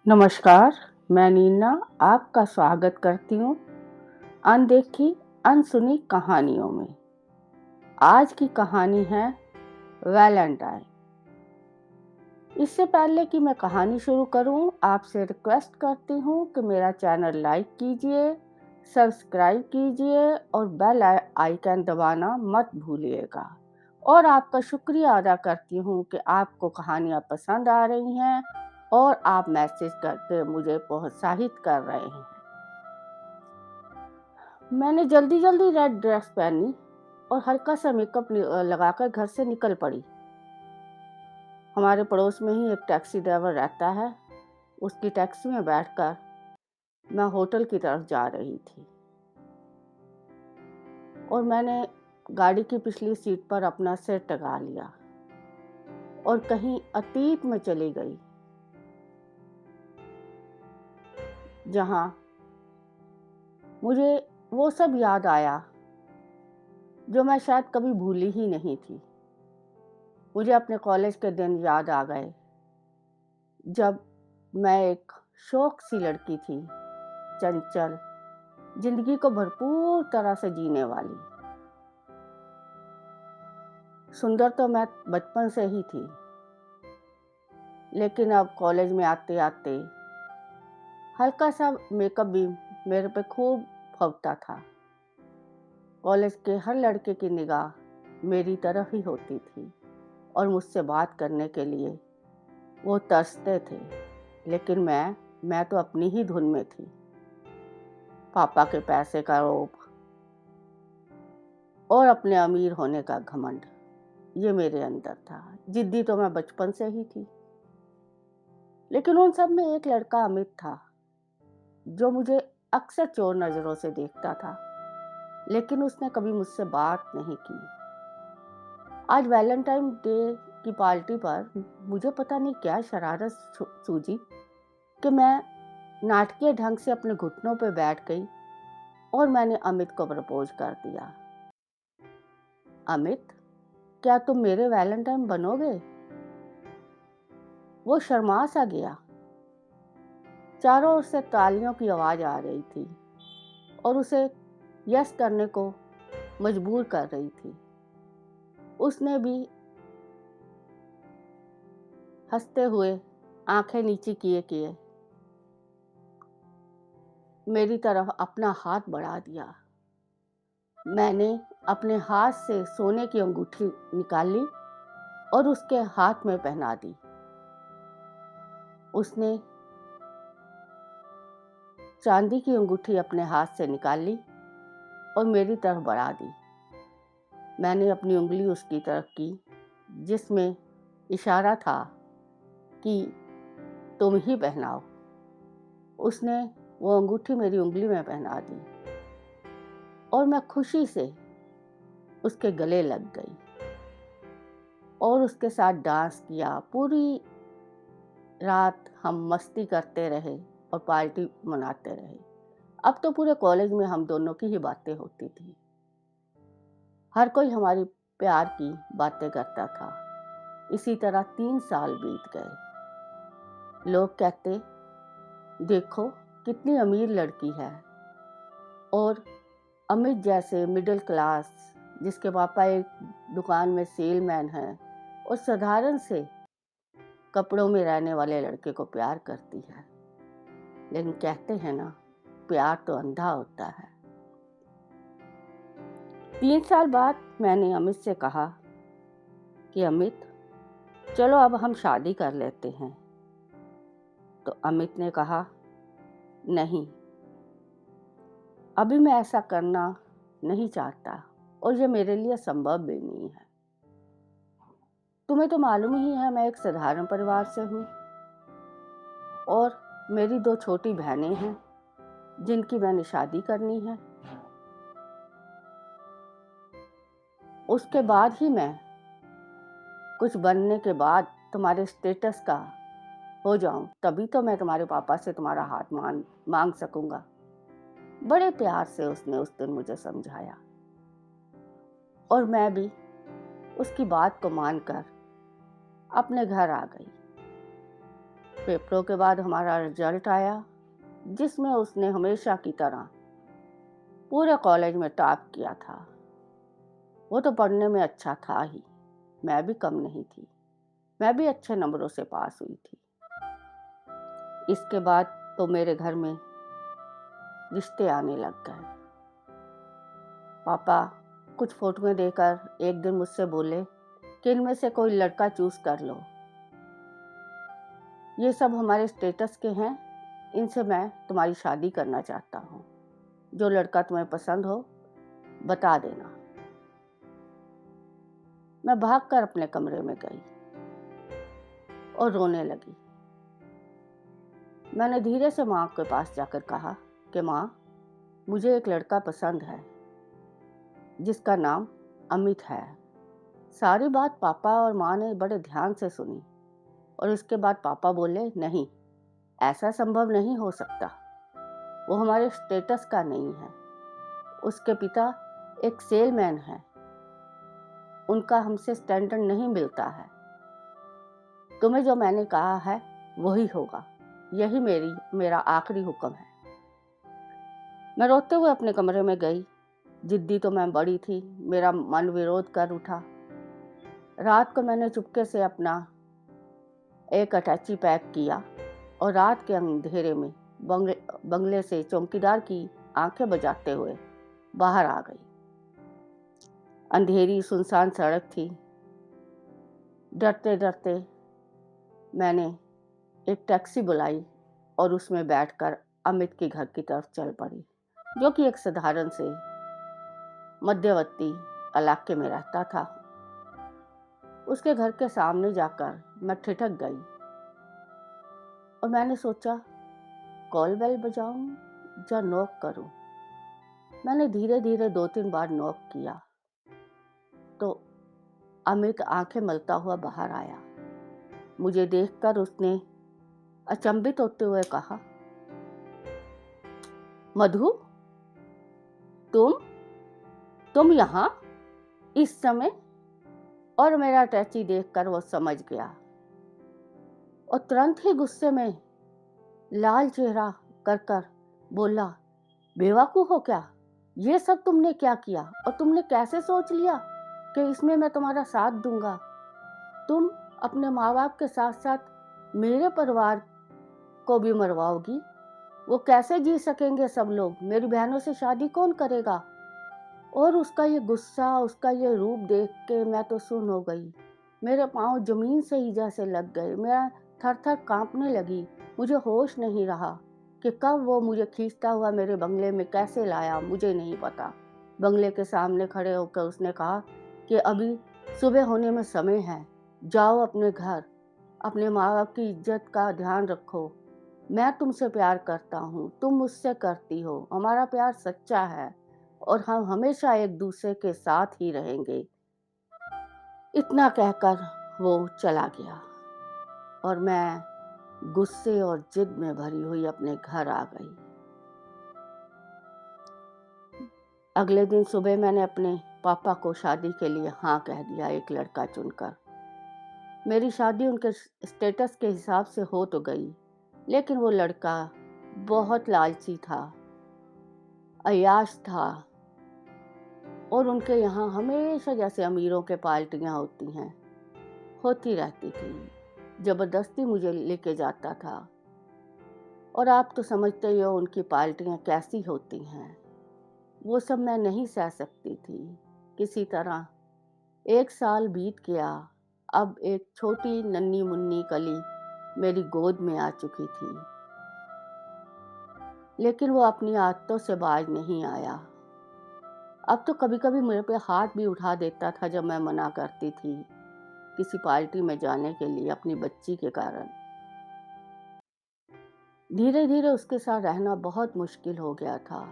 नमस्कार, मैं नीना आपका स्वागत करती हूँ अनदेखी अनसुनी कहानियों में। आज की कहानी है वैलेंटाइन। इससे पहले कि मैं कहानी शुरू करूँ, आपसे रिक्वेस्ट करती हूँ कि मेरा चैनल लाइक कीजिए, सब्सक्राइब कीजिए और बेल आइकन दबाना मत भूलिएगा। और आपका शुक्रिया अदा करती हूँ कि आपको कहानियाँ पसंद आ रही हैं और आप मैसेज करके मुझे प्रोत्साहित कर रहे हैं। मैंने जल्दी-जल्दी रेड ड्रेस पहनी और हल्का सा मेकअप लगाकर घर से निकल पड़ी। हमारे पड़ोस में ही एक टैक्सी ड्राइवर रहता है। उसकी टैक्सी में बैठकर मैं होटल की तरफ जा रही थी और मैंने गाड़ी की पिछली सीट पर अपना सिर टका लिया और कहीं अतीत में चली गई, जहां मुझे वो सब याद आया जो मैं शायद कभी भूली ही नहीं थी। मुझे अपने कॉलेज के दिन याद आ गए, जब मैं एक शौक सी लड़की थी, चंचल, जिंदगी को भरपूर तरह से जीने वाली। सुंदर तो मैं बचपन से ही थी, लेकिन अब कॉलेज में आते आते हल्का सा मेकअप भी मेरे पे खूब फबता था। कॉलेज के हर लड़के की निगाह मेरी तरफ ही होती थी और मुझसे बात करने के लिए वो तरसते थे, लेकिन मैं तो अपनी ही धुन में थी। पापा के पैसे का लोभ और अपने अमीर होने का घमंड, ये मेरे अंदर था। जिद्दी तो मैं बचपन से ही थी, लेकिन उन सब में एक लड़का अमित था, जो मुझे अक्सर चोर नजरों से देखता था, लेकिन उसने कभी मुझसे बात नहीं की। आज वैलेंटाइन डे की पार्टी पर मुझे पता नहीं क्या शरारत सूझी कि मैं नाटकीय ढंग से अपने घुटनों पर बैठ गई और मैंने अमित को प्रपोज कर दिया। अमित, क्या तुम मेरे वैलेंटाइन बनोगे? वो शर्मा सा गया। चारों ओर से तालियों की आवाज आ रही थी और उसे यस करने को मजबूर कर रही थी। उसने भी हंसते हुए आंखें नीचे किए किए मेरी तरफ अपना हाथ बढ़ा दिया। मैंने अपने हाथ से सोने की अंगूठी निकाली और उसके हाथ में पहना दी। उसने चांदी की अंगूठी अपने हाथ से निकाल ली और मेरी तरफ बढ़ा दी। मैंने अपनी उंगली उसकी तरफ की, जिसमें इशारा था कि तुम ही पहनाओ। उसने वो अंगूठी मेरी उंगली में पहना दी और मैं खुशी से उसके गले लग गई और उसके साथ डांस किया। पूरी रात हम मस्ती करते रहे और पार्टी मनाते रहे। अब तो पूरे कॉलेज में हम दोनों की ही बातें होती थी। हर कोई हमारी प्यार की बातें करता था। इसी तरह 3 साल बीत गए। लोग कहते, देखो कितनी अमीर लड़की है, और अमित जैसे मिडिल क्लास, जिसके पापा एक दुकान में सेलमैन हैं और साधारण से कपड़ों में रहने वाले लड़के को प्यार करती है। लेकिन कहते हैं ना, प्यार तो अंधा होता है। 3 साल बाद मैंने अमित से कहा कि अमित, चलो अब हम शादी कर लेते हैं। तो अमित ने कहा, नहीं, अभी मैं ऐसा करना नहीं चाहता और ये मेरे लिए संभव भी नहीं है। तुम्हें तो मालूम ही है, मैं एक साधारण परिवार से हूँ और मेरी 2 छोटी बहनें हैं जिनकी मैंने शादी करनी है। उसके बाद ही मैं कुछ बनने के बाद तुम्हारे स्टेटस का हो जाऊं, तभी तो मैं तुम्हारे पापा से तुम्हारा हाथ मांग सकूंगा। बड़े प्यार से उसने उस दिन मुझे समझाया और मैं भी उसकी बात को मानकर अपने घर आ गई। पेपरों के बाद हमारा रिजल्ट आया, जिसमें उसने हमेशा की तरह पूरे कॉलेज में टॉप किया था। वो तो पढ़ने में अच्छा था ही, मैं भी कम नहीं थी। मैं भी अच्छे नंबरों से पास हुई थी। इसके बाद तो मेरे घर में रिश्ते आने लग गए। पापा कुछ फोटोएं देकर एक दिन मुझसे बोले कि इनमें से कोई लड़का चूज कर लो। ये सब हमारे स्टेटस के हैं, इनसे मैं तुम्हारी शादी करना चाहता हूँ। जो लड़का तुम्हें पसंद हो बता देना। मैं भागकर अपने कमरे में गई और रोने लगी। मैंने धीरे से माँ के पास जाकर कहा कि माँ, मुझे एक लड़का पसंद है जिसका नाम अमित है। सारी बात पापा और माँ ने बड़े ध्यान से सुनी और इसके बाद पापा बोले, नहीं, ऐसा संभव नहीं हो सकता। वो हमारे स्टेटस का नहीं है। उसके पिता एक सेलमैन है। उनका हमसे स्टैंडर्ड नहीं मिलता है। तुम्हें जो मैंने कहा है वही होगा। यही मेरा आखिरी हुक्म है। मैं रोते हुए अपने कमरे में गई। जिद्दी तो मैं बड़ी थी, मेरा मन विरोध कर उठा। रात को मैंने चुपके से अपना एक अटैची पैक किया और रात के अंधेरे में बंगले से चौकीदार की आंखें बजाते हुए बाहर आ गई। अंधेरी सुनसान सड़क थी। डरते डरते मैंने एक टैक्सी बुलाई और उसमें बैठकर अमित के घर की तरफ चल पड़ी, जो कि एक साधारण से मध्यवर्ती इलाके में रहता था। उसके घर के सामने जाकर मैं ठिठक गई और मैंने सोचा, कॉल बेल बजाऊं या नॉक करूं। मैंने धीरे धीरे 2-3 बार नॉक किया तो अमित आंखें मलता हुआ बाहर आया। मुझे देखकर उसने अचंभित होते हुए कहा, मधु, तुम यहाँ इस समय? और मेरा टैची देखकर वो समझ गया और तुरंत ही गुस्से में लाल चेहरा कर बोला, बेवकूफ हो क्या? ये सब तुमने क्या किया और तुमने कैसे सोच लिया कि इसमें मैं तुम्हारा साथ दूंगा? तुम अपने माँ बाप के साथ साथ मेरे परिवार को भी मरवाओगी। वो कैसे जी सकेंगे सब लोग? मेरी बहनों से शादी कौन करेगा? और उसका ये गुस्सा, उसका ये रूप देख के मैं तो सुन्न हो गई। मेरे पाँव जमीन से ही जैसे लग गए। मैं थर थर कांपने लगी। मुझे होश नहीं रहा कि कब वो मुझे खींचता हुआ मेरे बंगले में कैसे लाया, मुझे नहीं पता। बंगले के सामने खड़े होकर उसने कहा कि अभी सुबह होने में समय है, जाओ अपने घर, अपने माँ बाप की इज्जत का ध्यान रखो। मैं तुमसे प्यार करता हूँ, तुम मुझसे करती हो। हमारा प्यार सच्चा है और हम हमेशा एक दूसरे के साथ ही रहेंगे। इतना कहकर वो चला गया और मैं गुस्से और जिद में भरी हुई अपने घर आ गई। अगले दिन सुबह मैंने अपने पापा को शादी के लिए हाँ कह दिया, एक लड़का चुनकर। मेरी शादी उनके स्टेटस के हिसाब से हो तो गई, लेकिन वो लड़का बहुत लालची था, अय्याश था और उनके यहाँ हमेशा जैसे अमीरों के पार्टियां होती रहती थी। जबरदस्ती मुझे लेके जाता था और आप तो समझते ही हो उनकी पार्टियां कैसी होती हैं। वो सब मैं नहीं सह सकती थी। किसी तरह 1 साल बीत गया। अब एक छोटी नन्ही मुन्नी कली मेरी गोद में आ चुकी थी, लेकिन वो अपनी आदतों से बाज नहीं आया। अब तो कभी कभी मेरे पे हाथ भी उठा देता था जब मैं मना करती थी किसी पार्टी में जाने के लिए अपनी बच्ची के कारण। धीरे धीरे उसके साथ रहना बहुत मुश्किल हो गया था।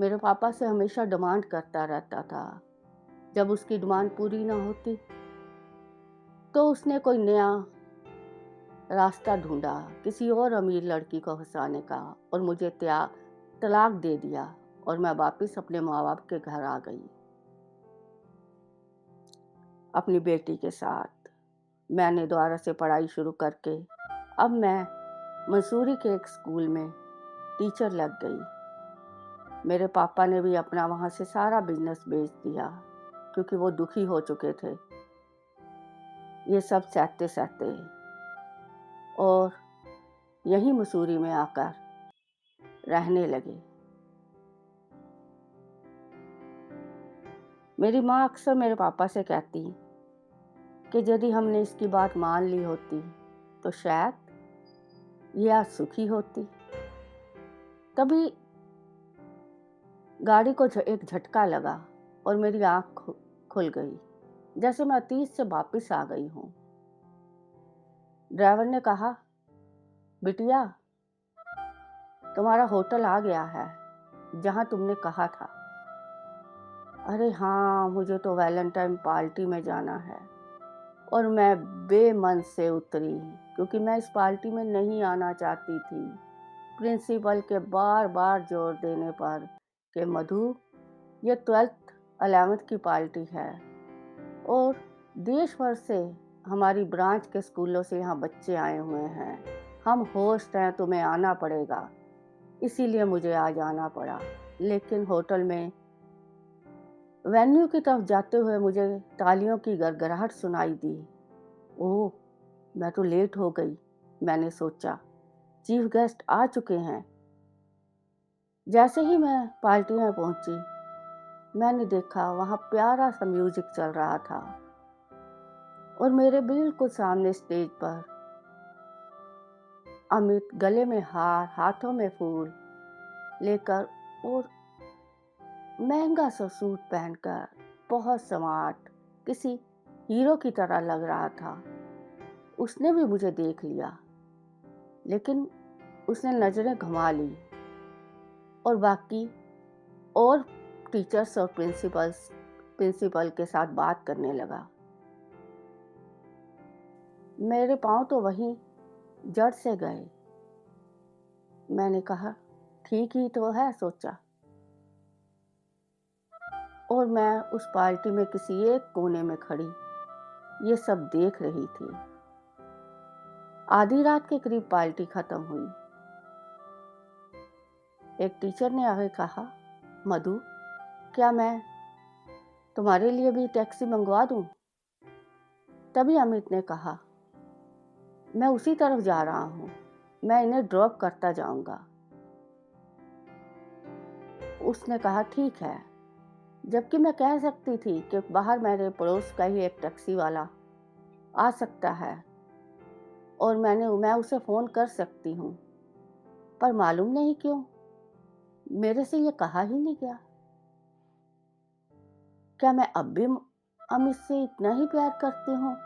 मेरे पापा से हमेशा डिमांड करता रहता था। जब उसकी डिमांड पूरी ना होती तो उसने कोई नया रास्ता ढूंढा, किसी और अमीर लड़की को फंसाने का, और मुझे तलाक दे दिया और मैं वापस अपने माँ बाप के घर आ गई अपनी बेटी के साथ। मैंने दोबारा से पढ़ाई शुरू करके अब मैं मसूरी के एक स्कूल में टीचर लग गई। मेरे पापा ने भी अपना वहाँ से सारा बिजनेस बेच दिया क्योंकि वो दुखी हो चुके थे ये सब सहते-सहते, और यहीं मसूरी में आकर रहने लगे। मेरी माँ अक्सर मेरे पापा से कहती कि यदि हमने इसकी बात मान ली होती तो शायद ये आज सुखी होती। तभी गाड़ी को एक झटका लगा और मेरी आँख खुल गई, जैसे मैं अतीत से वापस आ गई हूँ। ड्राइवर ने कहा, बिटिया, तुम्हारा होटल आ गया है जहाँ तुमने कहा था। अरे हाँ, मुझे तो वैलेंटाइन पार्टी में जाना है। और मैं बेमन से उतरी क्योंकि मैं इस पार्टी में नहीं आना चाहती थी। प्रिंसिपल के बार बार जोर देने पर कि मधु, ये 12th 11th की पार्टी है और देश भर से हमारी ब्रांच के स्कूलों से यहाँ बच्चे आए हुए हैं। हम होस्ट हैं, तुम्हें आना पड़ेगा। इसीलिए मुझे आज आना पड़ा। लेकिन होटल में वेन्यू की तरफ जाते हुए मुझे तालियों की गड़गड़ाहट सुनाई दी। ओह! मैं तो लेट हो गई, मैंने सोचा। चीफ गेस्ट आ चुके हैं। जैसे ही मैं पार्टी में पहुंची, मैंने देखा वहां प्यारा सा म्यूजिक चल रहा था और मेरे बिल्कुल सामने स्टेज पर अमित गले में हार, हाथों में फूल लेकर और महंगा सा सूट पहनकर बहुत स्मार्ट, किसी हीरो की तरह लग रहा था। उसने भी मुझे देख लिया, लेकिन उसने नजरें घुमा ली और बाकी और टीचर्स और प्रिंसिपल के साथ बात करने लगा। मेरे पाँव तो वहीं जड़ से गए। मैंने कहा, ठीक ही तो है, सोचा। और मैं उस पार्टी में किसी एक कोने में खड़ी ये सब देख रही थी। आधी रात के करीब पार्टी खत्म हुई। एक टीचर ने आगे कहा, मधु, क्या मैं तुम्हारे लिए भी टैक्सी मंगवा दूं? तभी अमित ने कहा, मैं उसी तरफ जा रहा हूं, मैं इन्हें ड्रॉप करता जाऊंगा। उसने कहा, ठीक है। जबकि मैं कह सकती थी कि बाहर मेरे पड़ोस का ही एक टैक्सी वाला आ सकता है और मैं उसे फोन कर सकती हूँ, पर मालूम नहीं क्यों मेरे से ये कहा ही नहीं गया। क्या मैं अब भी अमित से इतना ही प्यार करती हूँ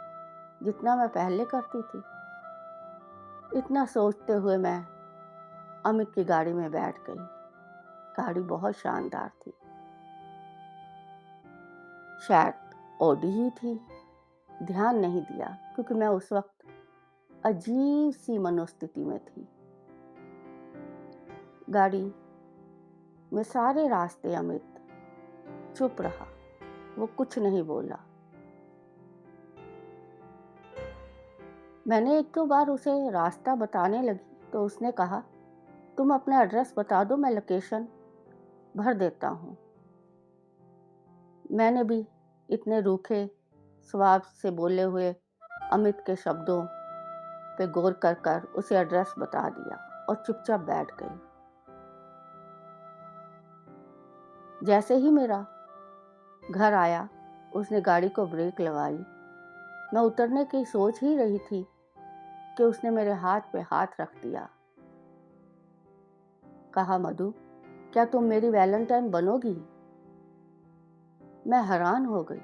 जितना मैं पहले करती थी? इतना सोचते हुए मैं अमित की गाड़ी में बैठ गई। गाड़ी बहुत शानदार थी, शायद ऑडी ही थी। ध्यान नहीं दिया क्योंकि मैं उस वक्त अजीब सी मनोस्थिति में थी। गाड़ी में सारे रास्ते अमित चुप रहा, वो कुछ नहीं बोला। मैंने एक दो बार उसे रास्ता बताने लगी तो उसने कहा, तुम अपना एड्रेस बता दो, मैं लोकेशन भर देता हूँ। मैंने भी इतने रूखे स्वभाव से बोले हुए अमित के शब्दों पे गौर कर कर उसे एड्रेस बता दिया और चुपचाप बैठ गई। जैसे ही मेरा घर आया, उसने गाड़ी को ब्रेक लगाई। मैं उतरने की सोच ही रही थी कि उसने मेरे हाथ पे हाथ रख दिया। कहा, मधु, क्या तुम मेरी वैलेंटाइन बनोगी? मैं हैरान हो गई।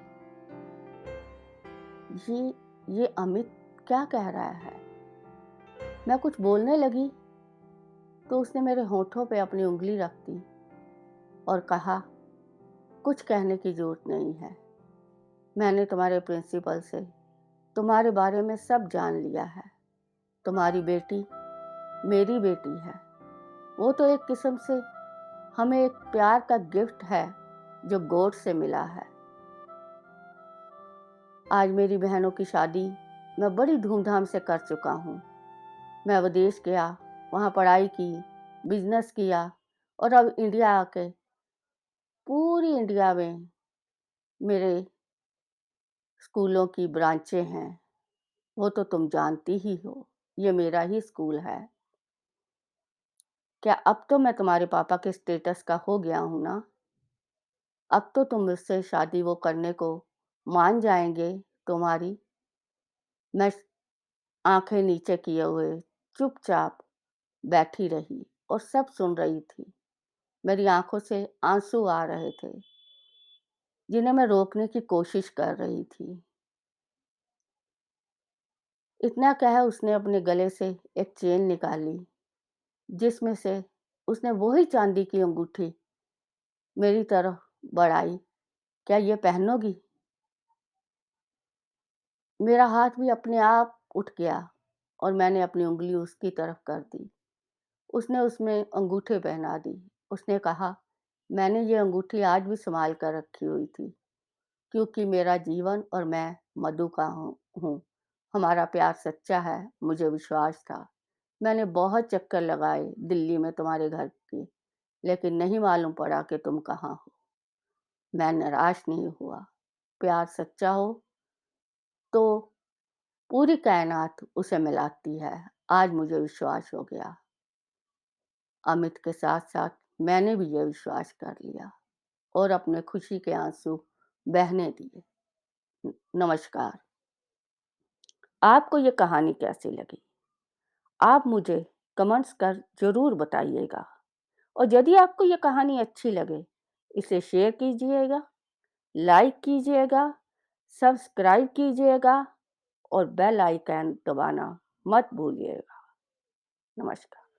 ये अमित क्या कह रहा है? मैं कुछ बोलने लगी तो उसने मेरे होठों पे अपनी उंगली रख दी और कहा, कुछ कहने की जरूरत नहीं है। मैंने तुम्हारे प्रिंसिपल से तुम्हारे बारे में सब जान लिया है। तुम्हारी बेटी मेरी बेटी है। वो तो एक किस्म से हमें एक प्यार का गिफ्ट है जो गॉड से मिला है। आज मेरी बहनों की शादी मैं बड़ी धूमधाम से कर चुका हूँ। मैं विदेश गया, वहाँ पढ़ाई की, बिज़नेस किया और अब इंडिया आके पूरी इंडिया में मेरे स्कूलों की ब्रांचें हैं, वो तो तुम जानती ही हो, ये मेरा ही स्कूल है। क्या अब तो मैं तुम्हारे पापा के स्टेटस का हो गया हूँ ना? अब तो तुम मुझसे शादी वो करने को मान जाएँगे तुम्हारी? मैं आँखें नीचे किए हुए चुपचाप बैठी रही और सब सुन रही थी। मेरी आँखों से आँसू आ रहे थे, जिन्हें मैं रोकने की कोशिश कर रही थी। इतना कह उसने अपने गले से एक चेन निकाली, जिसमें से उसने वही चांदी की अंगूठी मेरी तरफ बढ़ाई। क्या ये पहनोगी? मेरा हाथ भी अपने आप उठ गया और मैंने अपनी उँगली उसकी तरफ कर दी। उसने उसमें अंगूठी पहना दी। उसने कहा, मैंने ये अंगूठी आज भी सँभाल कर रखी हुई थी, क्योंकि मेरा जीवन और मैं मधु का हूँ। हमारा प्यार सच्चा है, मुझे विश्वास था। मैंने बहुत चक्कर लगाए दिल्ली में तुम्हारे घर के, लेकिन नहीं मालूम पड़ा कि तुम कहाँ हो। मैं निराश नहीं हुआ। प्यार सच्चा हो तो पूरी कायनात उसे मिलाती है। आज मुझे विश्वास हो गया। अमित के साथ-साथ मैंने भी ये विश्वास कर लिया और अपने खुशी के आँसू बहने दिए। नमस्कार। आपको ये कहानी कैसी लगी? आप मुझे कमेंट्स कर ज़रूर बताइएगा और यदि आपको ये कहानी अच्छी लगे, इसे शेयर कीजिएगा, लाइक कीजिएगा, सब्सक्राइब कीजिएगा और बेल आइकन दबाना मत भूलिएगा। नमस्कार।